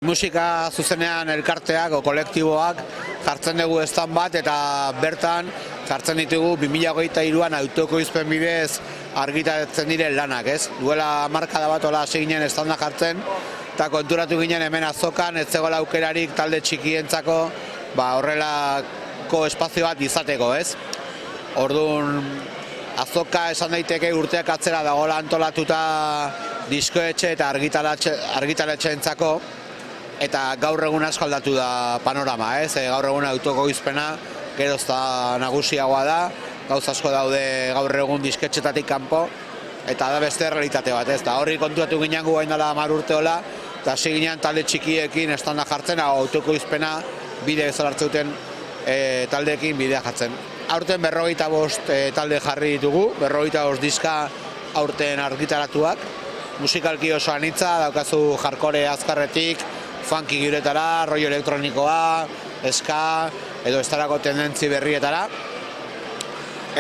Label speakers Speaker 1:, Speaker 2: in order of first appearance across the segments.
Speaker 1: Musika zuzenean elkarteak o kolektiboak jartzen dugu stand bat eta bertan jartzen ditugu 2023an autoekoizpen bidez argitaratzen diren lanak, ez? Duela markada bat hola hasi ginen standa jartzen eta konturatu ginen hemen azokan ez zegoela aukerarik talde txikientzako horrelako espazio bat izateko, ez? Orduan azoka esan daiteke urteak atzera dagoela antolatuta diskoetxe eta argitaletxeentzako. Eta gaur egun asko aldatu da panorama, ez? Gaur egun autoekoizpena geroz eta nagusiagoa da, gauza asko daude gaur egun disketxetatik kanpo, eta da beste realitate bat, ez? Horri kontuatu ginen gu gain dela 10 urte hola, eta hasi ginen talde txikiekin estanda jartzen, autoekoizpena bide bezala hartzen duten taldeekin bidea jartzen. Aurten 45 talde jarri ditugu, 45 diska aurten argitaratuak, musikalki oso anitza, daukazu hardcore azkarretik, funky giretara, rollo elektronikoa, ska, edo estarako tendentzi berrietara.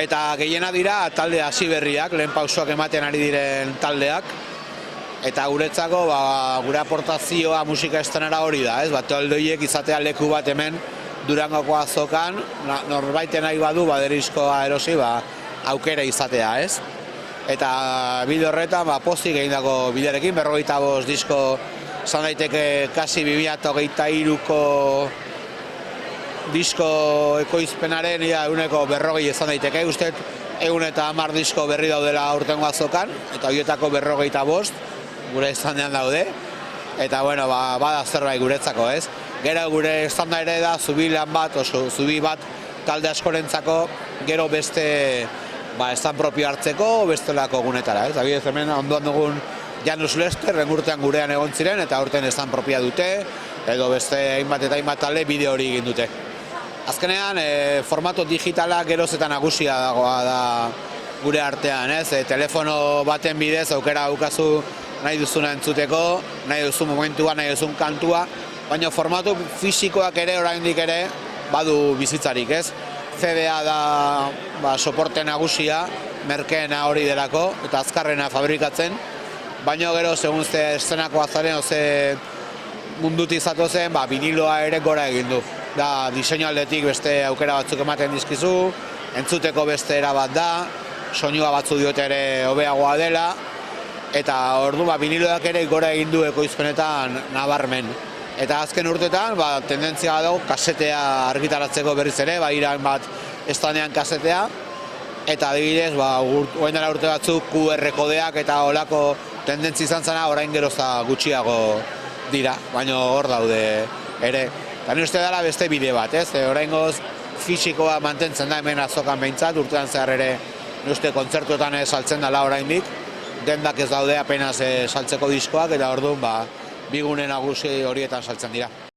Speaker 1: Eta gehiena dira talde hasi berriak, lehen pausoak ematen ari diren taldeak. Eta guretzako gure aportazioa musika estenara hori da, ez? Talde horiek izatea leku bat hemen Durangoko azokan, norbaiten nahi badu baderizkoa erosi aukera izatea, ez? Eta bide horretan pozik egindako bidearekin, 45 disko zan daiteke kasi 2023ko disko ekoizpenaren eguneko 40 izan daiteke, uste 110 disko berri daudela aurtengo azokan, eta horietako 45 gure estandean daude, eta bueno, bada zerbait guretzako, ez? Gero gure estanda ere da zubi lan bat, oso zubi bat talde askorentzako, gero beste estan propio hartzeko, bestelako gunetara, ez? Abidez hemen ondoan dugun Janus Lester, urtean gurean egon ziren, eta urtean estan propia dute, edo beste hainbat eta hainbat talde bideo hori egin dute. Azkenean, formato digitala geroz eta nagusia dagoa da gure artean, ez? Telefono baten bidez aukera daukazu nahi duzuna entzuteko, nahi duzun momentua, nahi duzun kantua, baina formatu fisikoak ere, oraindik ere, badu bizitzarik, ez? CD-a da soporte nagusia, merkeena hori delako, eta azkarrena fabrikatzen, baina gero, segun ze eszenako azaren, ze munduti izatu zen, viniloa ere gora egin du. Da, diseinu aldetik beste aukera batzuk ematen dizkizu, entzuteko beste era bat da, soinua batzu diote ere hobeagoa dela, eta ordu viniloak ere gora egin du ekoizpenetan nabarmen. Eta azken urtetan, tendentzia dago kasetea argitaratzeko berriz ere, iran bat estanean kasetea, eta adibidez, orain dela urte batzuk QR kodeak eta olako tendentzi izan zena orain geroza gutxiago dira, baina hor daude ere. Eta ni uste dela beste bide bat, ez? Orain goz fisikoa mantentzen da hemen azokan behintzat, urtean zehar ere ni uste kontzertuetan saltzen dela oraindik, dendak ez daude apenas saltzeko diskoak, eta orduan bigune nagusi horietan saltzen dira.